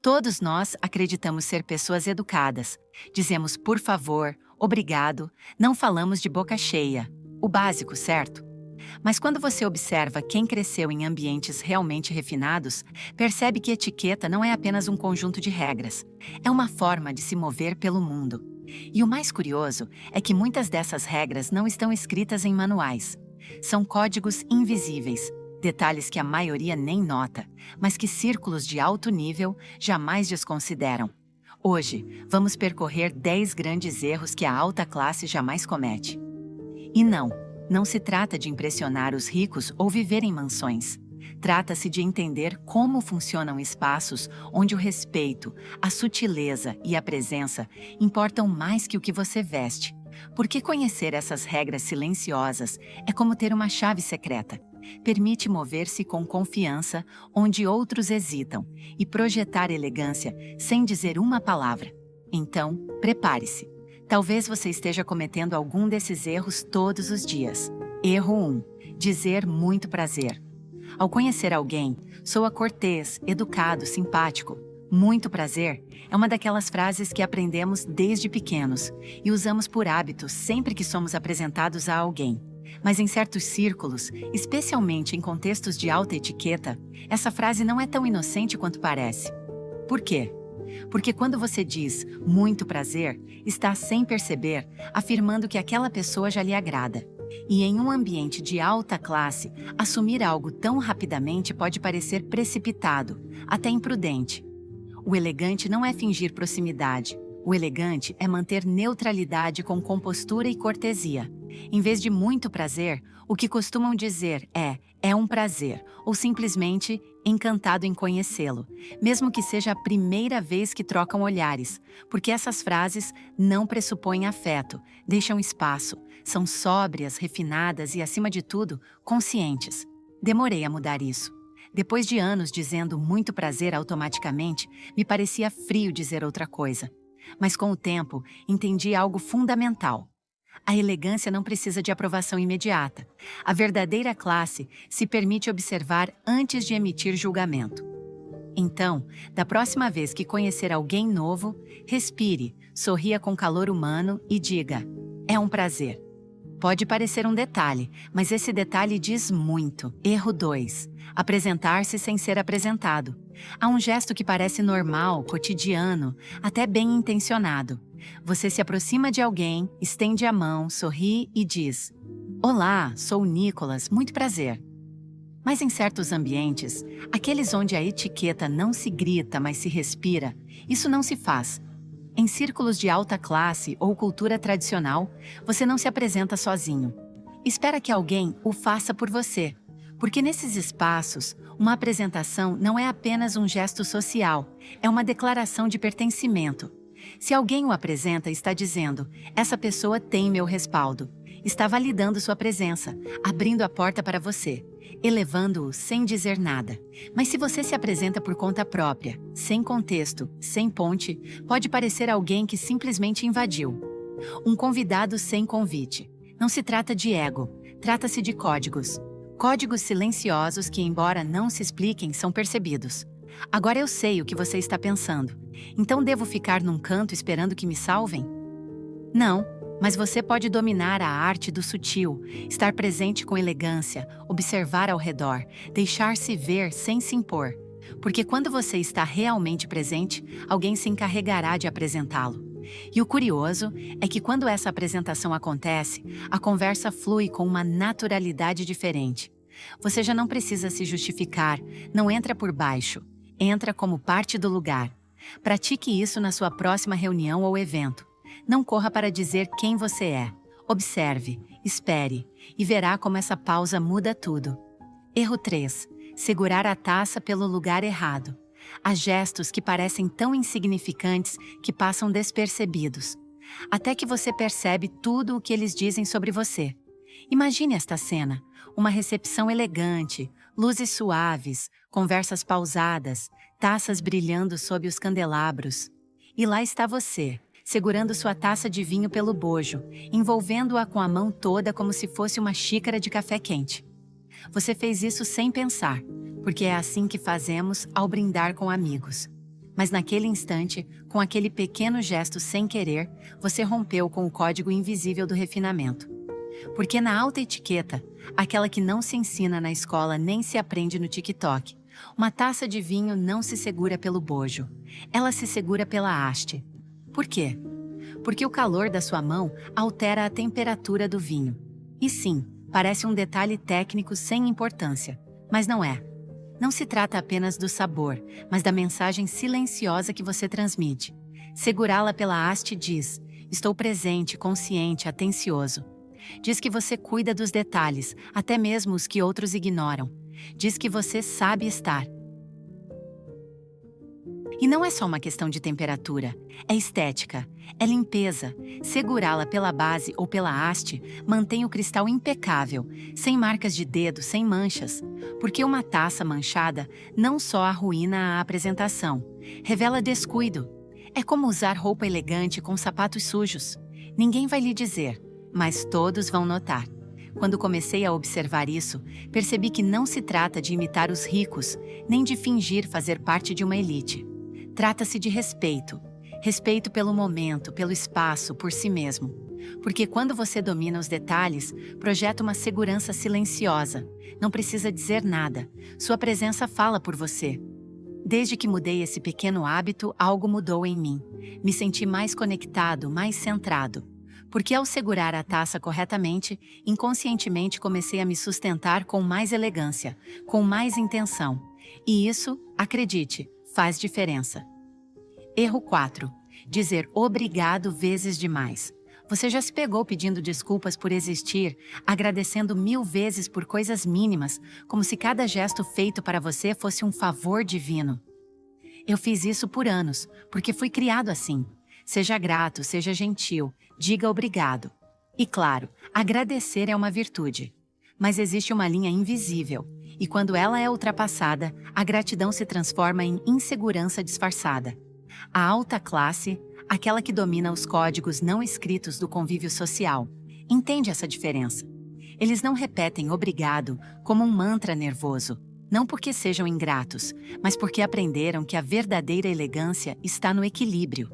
Todos nós acreditamos ser pessoas educadas. Dizemos por favor, obrigado, não falamos de boca cheia. O básico, certo? Mas quando você observa quem cresceu em ambientes realmente refinados, percebe que etiqueta não é apenas um conjunto de regras. É uma forma de se mover pelo mundo. E o mais curioso é que muitas dessas regras não estão escritas em manuais. São códigos invisíveis, detalhes que a maioria nem nota, mas que círculos de alto nível jamais desconsideram. Hoje, vamos percorrer 10 grandes erros que a alta classe jamais comete. E não se trata de impressionar os ricos ou viver em mansões. Trata-se de entender como funcionam espaços onde o respeito, a sutileza e a presença importam mais que o que você veste. Porque conhecer essas regras silenciosas é como ter uma chave secreta. Permite mover-se com confiança onde outros hesitam e projetar elegância sem dizer uma palavra. Então, prepare-se. Talvez você esteja cometendo algum desses erros todos os dias. Erro 1. Dizer muito prazer. Ao conhecer alguém, soa cortês, educado, simpático. Muito prazer é uma daquelas frases que aprendemos desde pequenos e usamos por hábito sempre que somos apresentados a alguém. Mas em certos círculos, especialmente em contextos de alta etiqueta, essa frase não é tão inocente quanto parece. Por quê? Porque quando você diz muito prazer, está sem perceber, afirmando que aquela pessoa já lhe agrada. E em um ambiente de alta classe, assumir algo tão rapidamente pode parecer precipitado, até imprudente. O elegante não é fingir proximidade. O elegante é manter neutralidade com compostura e cortesia. Em vez de muito prazer, o que costumam dizer é um prazer, ou simplesmente encantado em conhecê-lo, mesmo que seja a primeira vez que trocam olhares, porque essas frases não pressupõem afeto, deixam espaço, são sóbrias, refinadas e, acima de tudo, conscientes. Demorei a mudar isso. Depois de anos dizendo muito prazer automaticamente, me parecia frio dizer outra coisa. Mas com o tempo, entendi algo fundamental. A elegância não precisa de aprovação imediata. A verdadeira classe se permite observar antes de emitir julgamento. Então, da próxima vez que conhecer alguém novo, respire, sorria com calor humano e diga: é um prazer. Pode parecer um detalhe, mas esse detalhe diz muito. Erro 2. Apresentar-se sem ser apresentado. Há um gesto que parece normal, cotidiano, até bem intencionado. Você se aproxima de alguém, estende a mão, sorri e diz: olá, sou o Nicolas, muito prazer. Mas em certos ambientes, aqueles onde a etiqueta não se grita, mas se respira, isso não se faz. Em círculos de alta classe ou cultura tradicional, você não se apresenta sozinho. Espera que alguém o faça por você, porque nesses espaços, uma apresentação não é apenas um gesto social, é uma declaração de pertencimento. Se alguém o apresenta, está dizendo: essa pessoa tem meu respaldo. Está validando sua presença, abrindo a porta para você, elevando-o sem dizer nada. Mas se você se apresenta por conta própria, sem contexto, sem ponte, pode parecer alguém que simplesmente invadiu. Um convidado sem convite. Não se trata de ego, trata-se de códigos. Códigos silenciosos que, embora não se expliquem, são percebidos. Agora eu sei o que você está pensando. Então devo ficar num canto esperando que me salvem? Não. Mas você pode dominar a arte do sutil, estar presente com elegância, observar ao redor, deixar-se ver sem se impor. Porque quando você está realmente presente, alguém se encarregará de apresentá-lo. E o curioso é que quando essa apresentação acontece, a conversa flui com uma naturalidade diferente. Você já não precisa se justificar, não entra por baixo, entra como parte do lugar. Pratique isso na sua próxima reunião ou evento. Não corra para dizer quem você é. Observe, espere, e verá como essa pausa muda tudo. Erro 3. Segurar a taça pelo lugar errado. Há gestos que parecem tão insignificantes que passam despercebidos, até que você percebe tudo o que eles dizem sobre você. Imagine esta cena, uma recepção elegante, luzes suaves, conversas pausadas, taças brilhando sob os candelabros. E lá está você, segurando sua taça de vinho pelo bojo, envolvendo-a com a mão toda como se fosse uma xícara de café quente. Você fez isso sem pensar, porque é assim que fazemos ao brindar com amigos. Mas naquele instante, com aquele pequeno gesto sem querer, você rompeu com o código invisível do refinamento. Porque na alta etiqueta, aquela que não se ensina na escola nem se aprende no TikTok, uma taça de vinho não se segura pelo bojo, ela se segura pela haste. Por quê? Porque o calor da sua mão altera a temperatura do vinho. E sim, parece um detalhe técnico sem importância, mas não é. Não se trata apenas do sabor, mas da mensagem silenciosa que você transmite. Segurá-la pela haste diz: estou presente, consciente, atencioso. Diz que você cuida dos detalhes, até mesmo os que outros ignoram. Diz que você sabe estar. E não é só uma questão de temperatura, é estética, é limpeza. Segurá-la pela base ou pela haste mantém o cristal impecável, sem marcas de dedo, sem manchas. Porque uma taça manchada não só arruína a apresentação, revela descuido. É como usar roupa elegante com sapatos sujos. Ninguém vai lhe dizer, mas todos vão notar. Quando comecei a observar isso, percebi que não se trata de imitar os ricos, nem de fingir fazer parte de uma elite. Trata-se de respeito. Respeito pelo momento, pelo espaço, por si mesmo. Porque quando você domina os detalhes, projeta uma segurança silenciosa. Não precisa dizer nada. Sua presença fala por você. Desde que mudei esse pequeno hábito, algo mudou em mim. Me senti mais conectado, mais centrado. Porque ao segurar a taça corretamente, inconscientemente comecei a me sustentar com mais elegância, com mais intenção. E isso, acredite, faz diferença. Erro 4. Dizer obrigado vezes demais. Você já se pegou pedindo desculpas por existir, agradecendo 1000 vezes por coisas mínimas, como se cada gesto feito para você fosse um favor divino. Eu fiz isso por anos, porque fui criado assim. Seja grato, seja gentil, diga obrigado. E claro, agradecer é uma virtude. Mas existe uma linha invisível, e quando ela é ultrapassada, a gratidão se transforma em insegurança disfarçada. A alta classe, aquela que domina os códigos não escritos do convívio social, entende essa diferença. Eles não repetem obrigado como um mantra nervoso, não porque sejam ingratos, mas porque aprenderam que a verdadeira elegância está no equilíbrio.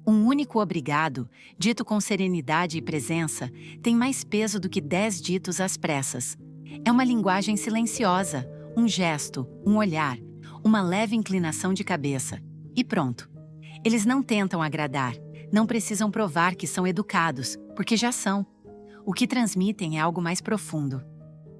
Um único obrigado, dito com serenidade e presença, tem mais peso do que 10 ditos às pressas. É uma linguagem silenciosa, um gesto, um olhar, uma leve inclinação de cabeça. E pronto. Eles não tentam agradar, não precisam provar que são educados, porque já são. O que transmitem é algo mais profundo.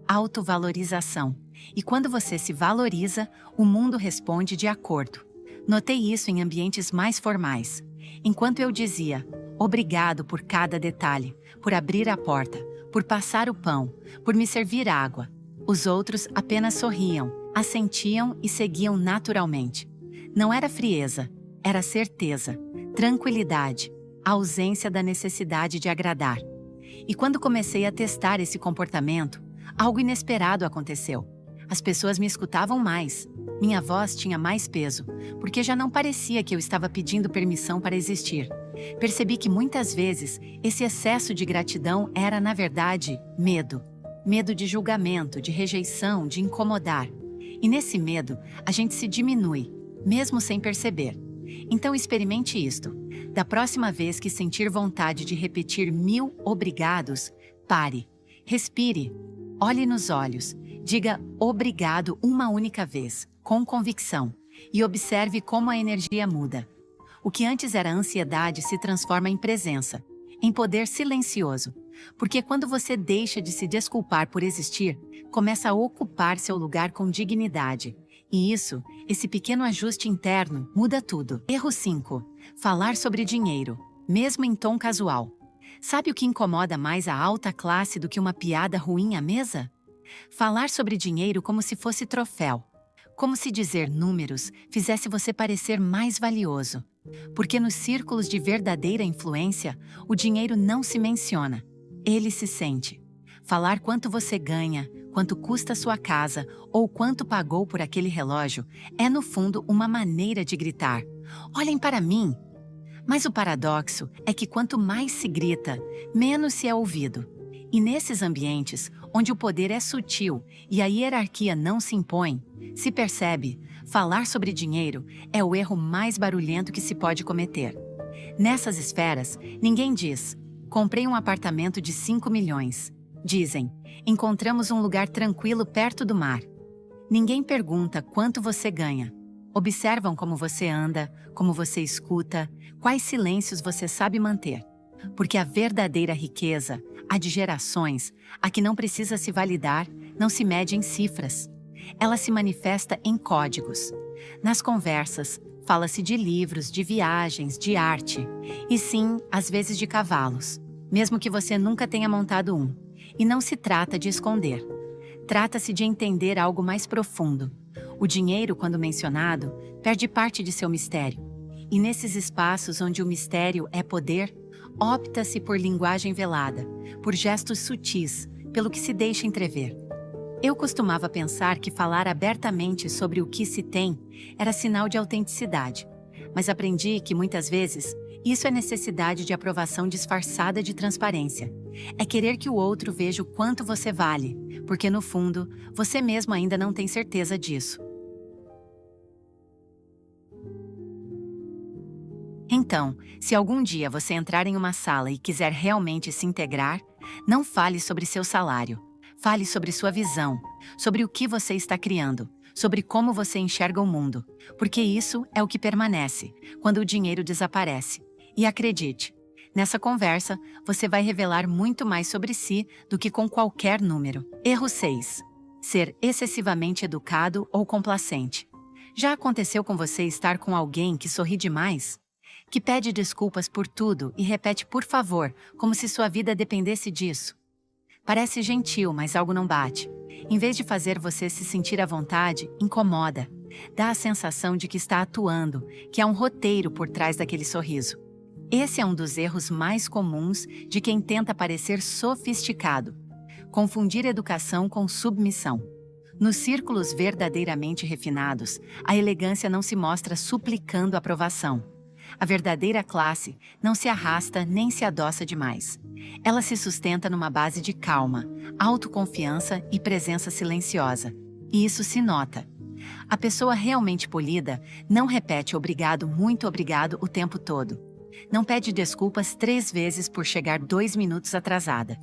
Autovalorização. E quando você se valoriza, o mundo responde de acordo. Notei isso em ambientes mais formais. Enquanto eu dizia, obrigado por cada detalhe, por abrir a porta, por passar o pão, por me servir água, os outros apenas sorriam, assentiam e seguiam naturalmente. Não era frieza, era certeza, tranquilidade, a ausência da necessidade de agradar. E quando comecei a testar esse comportamento, algo inesperado aconteceu. As pessoas me escutavam mais. Minha voz tinha mais peso, porque já não parecia que eu estava pedindo permissão para existir. Percebi que muitas vezes esse excesso de gratidão era, na verdade, medo. Medo de julgamento, de rejeição, de incomodar. E nesse medo, a gente se diminui, mesmo sem perceber. Então experimente isto. Da próxima vez que sentir vontade de repetir 1000 obrigados, pare, respire, olhe nos olhos, diga obrigado uma única vez, com convicção, e observe como a energia muda. O que antes era ansiedade se transforma em presença, em poder silencioso, porque quando você deixa de se desculpar por existir, começa a ocupar seu lugar com dignidade. E isso, esse pequeno ajuste interno, muda tudo. Erro 5. Falar sobre dinheiro, mesmo em tom casual. Sabe o que incomoda mais a alta classe do que uma piada ruim à mesa? Falar sobre dinheiro como se fosse troféu. Como se dizer números fizesse você parecer mais valioso. Porque nos círculos de verdadeira influência, o dinheiro não se menciona. Ele se sente. Falar quanto você ganha, quanto custa sua casa ou quanto pagou por aquele relógio é, no fundo, uma maneira de gritar: olhem para mim! Mas o paradoxo é que quanto mais se grita, menos se é ouvido. E nesses ambientes, onde o poder é sutil e a hierarquia não se impõe, se percebe, falar sobre dinheiro é o erro mais barulhento que se pode cometer. Nessas esferas, ninguém diz: comprei um apartamento de 5 milhões. Dizem: encontramos um lugar tranquilo perto do mar. Ninguém pergunta quanto você ganha. Observam como você anda, como você escuta, quais silêncios você sabe manter. Porque a verdadeira riqueza, a de gerações, a que não precisa se validar, não se mede em cifras. Ela se manifesta em códigos. Nas conversas, fala-se de livros, de viagens, de arte. E sim, às vezes de cavalos, mesmo que você nunca tenha montado um. E não se trata de esconder. Trata-se de entender algo mais profundo. O dinheiro, quando mencionado, perde parte de seu mistério. E nesses espaços onde o mistério é poder, opta-se por linguagem velada, por gestos sutis, pelo que se deixa entrever. Eu costumava pensar que falar abertamente sobre o que se tem era sinal de autenticidade, mas aprendi que muitas vezes isso é necessidade de aprovação disfarçada de transparência. É querer que o outro veja o quanto você vale, porque no fundo, você mesmo ainda não tem certeza disso. Então, se algum dia você entrar em uma sala e quiser realmente se integrar, não fale sobre seu salário. Fale sobre sua visão, sobre o que você está criando, sobre como você enxerga o mundo, porque isso é o que permanece quando o dinheiro desaparece. E acredite, nessa conversa você vai revelar muito mais sobre si do que com qualquer número. Erro 6. Ser excessivamente educado ou complacente. Já aconteceu com você estar com alguém que sorri demais? Que pede desculpas por tudo e repete por favor, como se sua vida dependesse disso? Parece gentil, mas algo não bate. Em vez de fazer você se sentir à vontade, incomoda. Dá a sensação de que está atuando, que há um roteiro por trás daquele sorriso. Esse é um dos erros mais comuns de quem tenta parecer sofisticado. Confundir educação com submissão. Nos círculos verdadeiramente refinados, a elegância não se mostra suplicando aprovação. A verdadeira classe não se arrasta nem se adoça demais. Ela se sustenta numa base de calma, autoconfiança e presença silenciosa. E isso se nota. A pessoa realmente polida não repete obrigado, muito obrigado o tempo todo. Não pede desculpas 3 vezes por chegar 2 minutos atrasada.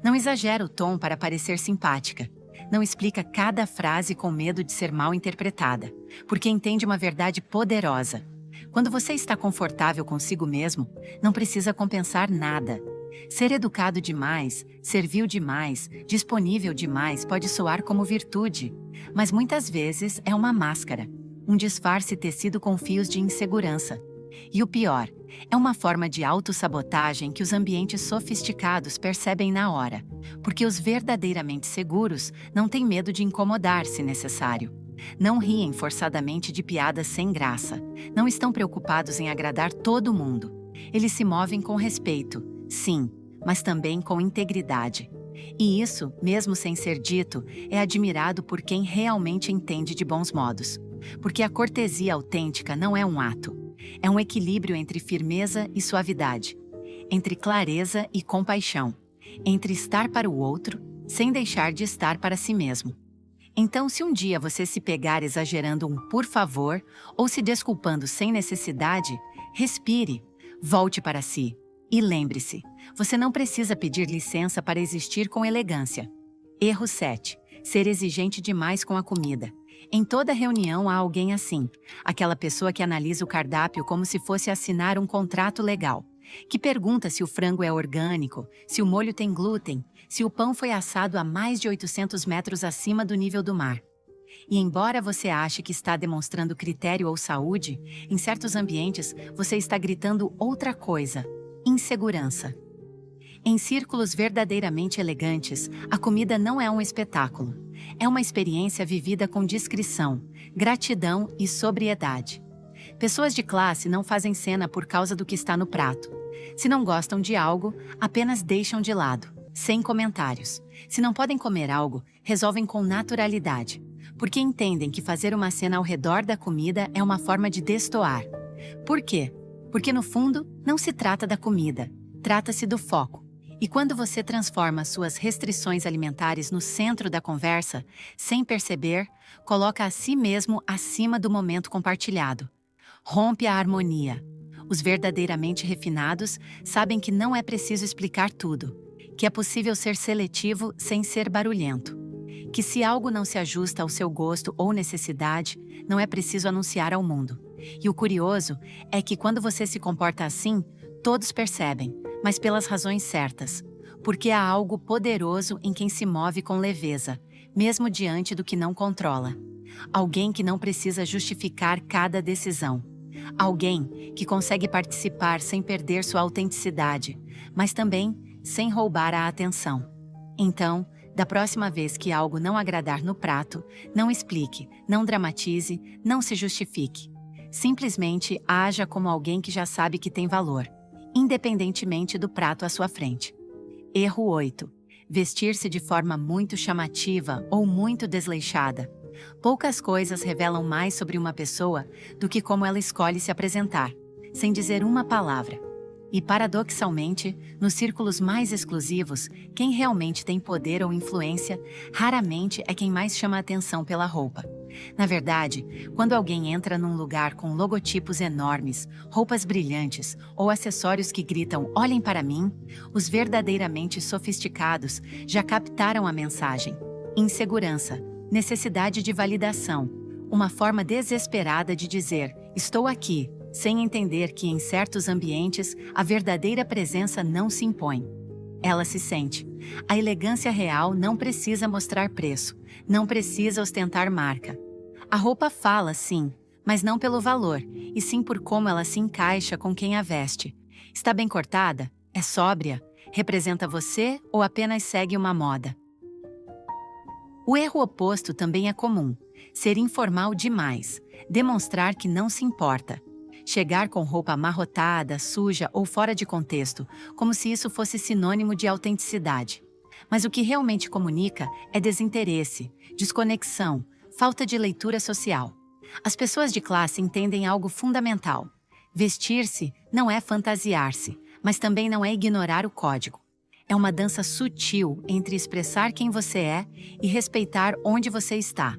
Não exagera o tom para parecer simpática. Não explica cada frase com medo de ser mal interpretada, porque entende uma verdade poderosa. Quando você está confortável consigo mesmo, não precisa compensar nada. Ser educado demais, servil demais, disponível demais pode soar como virtude, mas muitas vezes é uma máscara, um disfarce tecido com fios de insegurança. E o pior, é uma forma de autossabotagem que os ambientes sofisticados percebem na hora, porque os verdadeiramente seguros não têm medo de incomodar se necessário. Não riem forçadamente de piadas sem graça. Não estão preocupados em agradar todo mundo. Eles se movem com respeito, sim, mas também com integridade. E isso, mesmo sem ser dito, é admirado por quem realmente entende de bons modos. Porque a cortesia autêntica não é um ato. É um equilíbrio entre firmeza e suavidade, entre clareza e compaixão, entre estar para o outro, sem deixar de estar para si mesmo. Então, se um dia você se pegar exagerando um por favor ou se desculpando sem necessidade, respire, volte para si e lembre-se, você não precisa pedir licença para existir com elegância. Erro 7. Ser exigente demais com a comida. Em toda reunião há alguém assim, aquela pessoa que analisa o cardápio como se fosse assinar um contrato legal, que pergunta se o frango é orgânico, se o molho tem glúten, se o pão foi assado a mais de 800 metros acima do nível do mar. E embora você ache que está demonstrando critério ou saúde, em certos ambientes você está gritando outra coisa: insegurança. Em círculos verdadeiramente elegantes, a comida não é um espetáculo. É uma experiência vivida com discrição, gratidão e sobriedade. Pessoas de classe não fazem cena por causa do que está no prato. Se não gostam de algo, apenas deixam de lado, sem comentários. Se não podem comer algo, resolvem com naturalidade, porque entendem que fazer uma cena ao redor da comida é uma forma de destoar. Por quê? Porque no fundo, não se trata da comida, trata-se do foco. E quando você transforma suas restrições alimentares no centro da conversa, sem perceber, coloca a si mesmo acima do momento compartilhado. Rompe a harmonia. Os verdadeiramente refinados sabem que não é preciso explicar tudo, que é possível ser seletivo sem ser barulhento, que se algo não se ajusta ao seu gosto ou necessidade, não é preciso anunciar ao mundo. E o curioso é que quando você se comporta assim, todos percebem, mas pelas razões certas, porque há algo poderoso em quem se move com leveza, mesmo diante do que não controla. Alguém que não precisa justificar cada decisão. Alguém que consegue participar sem perder sua autenticidade, mas também sem roubar a atenção. Então, da próxima vez que algo não agradar no prato, não explique, não dramatize, não se justifique. Simplesmente haja como alguém que já sabe que tem valor, independentemente do prato à sua frente. Erro 8. Vestir-se de forma muito chamativa ou muito desleixada. Poucas coisas revelam mais sobre uma pessoa do que como ela escolhe se apresentar, sem dizer uma palavra. E, paradoxalmente, nos círculos mais exclusivos, quem realmente tem poder ou influência, raramente é quem mais chama a atenção pela roupa. Na verdade, quando alguém entra num lugar com logotipos enormes, roupas brilhantes ou acessórios que gritam "olhem para mim", os verdadeiramente sofisticados já captaram a mensagem. Insegurança, necessidade de validação, uma forma desesperada de dizer "estou aqui", sem entender que em certos ambientes a verdadeira presença não se impõe. Ela se sente. A elegância real não precisa mostrar preço, não precisa ostentar marca. A roupa fala, sim, mas não pelo valor, e sim por como ela se encaixa com quem a veste. Está bem cortada? É sóbria? Representa você ou apenas segue uma moda? O erro oposto também é comum: ser informal demais, demonstrar que não se importa. Chegar com roupa amarrotada, suja ou fora de contexto, como se isso fosse sinônimo de autenticidade. Mas o que realmente comunica é desinteresse, desconexão, falta de leitura social. As pessoas de classe entendem algo fundamental. Vestir-se não é fantasiar-se, mas também não é ignorar o código. É uma dança sutil entre expressar quem você é e respeitar onde você está.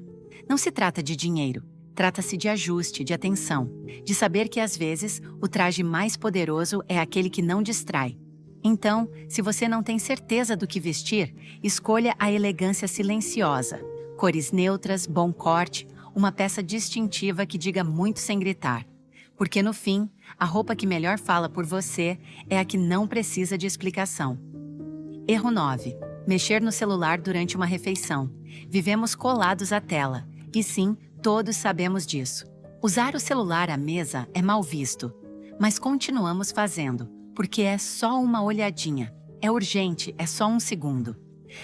Não se trata de dinheiro. Trata-se de ajuste, de atenção, de saber que às vezes o traje mais poderoso é aquele que não distrai. Então, se você não tem certeza do que vestir, escolha a elegância silenciosa. Cores neutras, bom corte, uma peça distintiva que diga muito sem gritar. Porque no fim, a roupa que melhor fala por você é a que não precisa de explicação. Erro 9. Mexer no celular durante uma refeição. Vivemos colados à tela. E sim, todos sabemos disso. Usar o celular à mesa é mal visto, mas continuamos fazendo, porque é só uma olhadinha, é urgente, é só um segundo.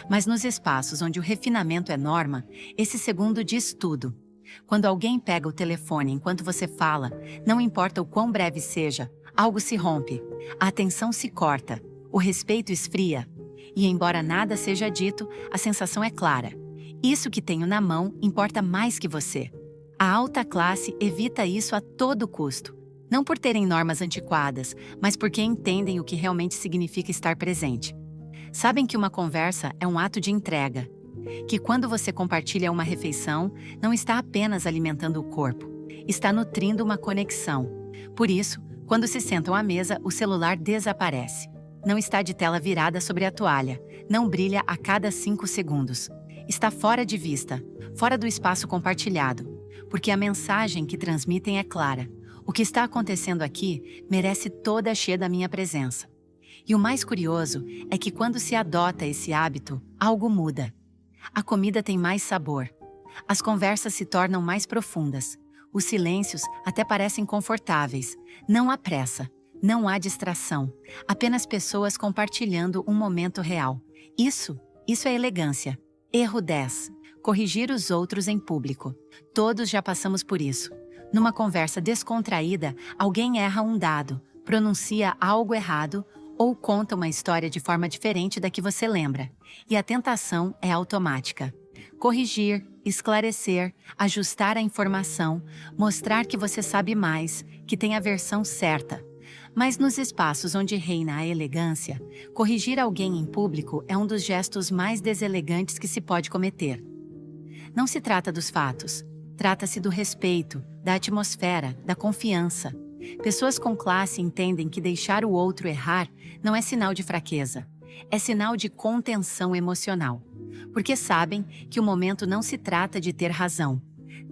Mas nos espaços onde o refinamento é norma, esse segundo diz tudo. Quando alguém pega o telefone enquanto você fala, não importa o quão breve seja, algo se rompe, a atenção se corta, o respeito esfria. E embora nada seja dito, a sensação é clara. Isso que tenho na mão importa mais que você. A alta classe evita isso a todo custo. Não por terem normas antiquadas, mas porque entendem o que realmente significa estar presente. Sabem que uma conversa é um ato de entrega. Que quando você compartilha uma refeição, não está apenas alimentando o corpo. Está nutrindo uma conexão. Por isso, quando se sentam à mesa, o celular desaparece. Não está de tela virada sobre a toalha. Não brilha a cada 5 segundos. Está fora de vista, fora do espaço compartilhado, porque a mensagem que transmitem é clara. O que está acontecendo aqui merece toda a cheia da minha presença. E o mais curioso é que quando se adota esse hábito, algo muda. A comida tem mais sabor. As conversas se tornam mais profundas. Os silêncios até parecem confortáveis. Não há pressa, não há distração. Apenas pessoas compartilhando um momento real. Isso é elegância. Erro 10. Corrigir os outros em público. Todos já passamos por isso. Numa conversa descontraída, alguém erra um dado, pronuncia algo errado ou conta uma história de forma diferente da que você lembra. E a tentação é automática. Corrigir, esclarecer, ajustar a informação, mostrar que você sabe mais, que tem a versão certa. Mas nos espaços onde reina a elegância, corrigir alguém em público é um dos gestos mais deselegantes que se pode cometer. Não se trata dos fatos, trata-se do respeito, da atmosfera, da confiança. Pessoas com classe entendem que deixar o outro errar não é sinal de fraqueza, é sinal de contenção emocional. Porque sabem que o momento não se trata de ter razão.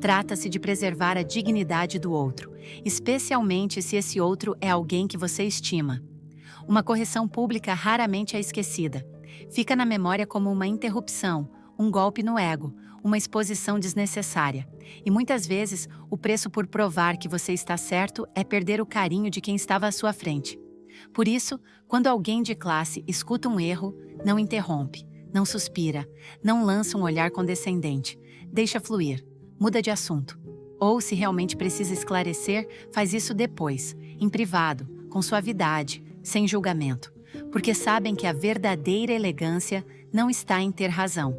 Trata-se de preservar a dignidade do outro, especialmente se esse outro é alguém que você estima. Uma correção pública raramente é esquecida. Fica na memória como uma interrupção, um golpe no ego, uma exposição desnecessária. E muitas vezes, o preço por provar que você está certo é perder o carinho de quem estava à sua frente. Por isso, quando alguém de classe escuta um erro, não interrompe, não suspira, não lança um olhar condescendente, deixa fluir, muda de assunto. Ou, se realmente precisa esclarecer, faz isso depois, em privado, com suavidade, sem julgamento. Porque sabem que a verdadeira elegância não está em ter razão.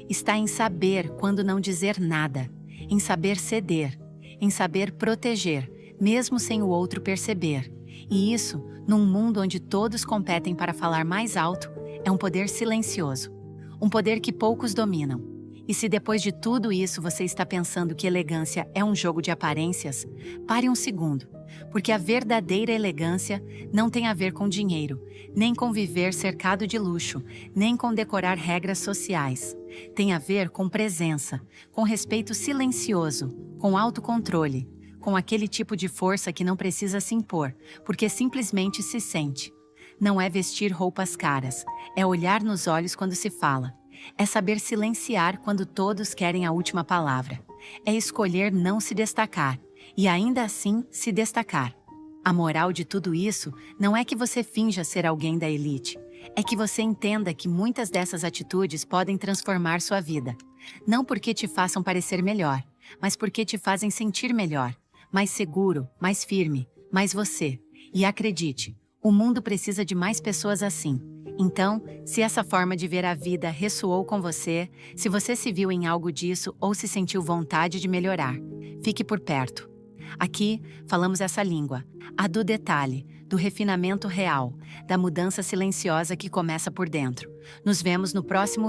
Está em saber quando não dizer nada, em saber ceder, em saber proteger, mesmo sem o outro perceber. E isso, num mundo onde todos competem para falar mais alto, é um poder silencioso. Um poder que poucos dominam. E se depois de tudo isso você está pensando que elegância é um jogo de aparências, pare um segundo, porque a verdadeira elegância não tem a ver com dinheiro, nem com viver cercado de luxo, nem com decorar regras sociais. Tem a ver com presença, com respeito silencioso, com autocontrole, com aquele tipo de força que não precisa se impor, porque simplesmente se sente. Não é vestir roupas caras, é olhar nos olhos quando se fala. É saber silenciar quando todos querem a última palavra. É escolher não se destacar, e ainda assim se destacar. A moral de tudo isso não é que você finja ser alguém da elite. É que você entenda que muitas dessas atitudes podem transformar sua vida. Não porque te façam parecer melhor, mas porque te fazem sentir melhor, mais seguro, mais firme, mais você. E acredite, o mundo precisa de mais pessoas assim. Então, se essa forma de ver a vida ressoou com você, se você se viu em algo disso ou se sentiu vontade de melhorar, fique por perto. Aqui, falamos essa língua, a do detalhe, do refinamento real, da mudança silenciosa que começa por dentro. Nos vemos no próximo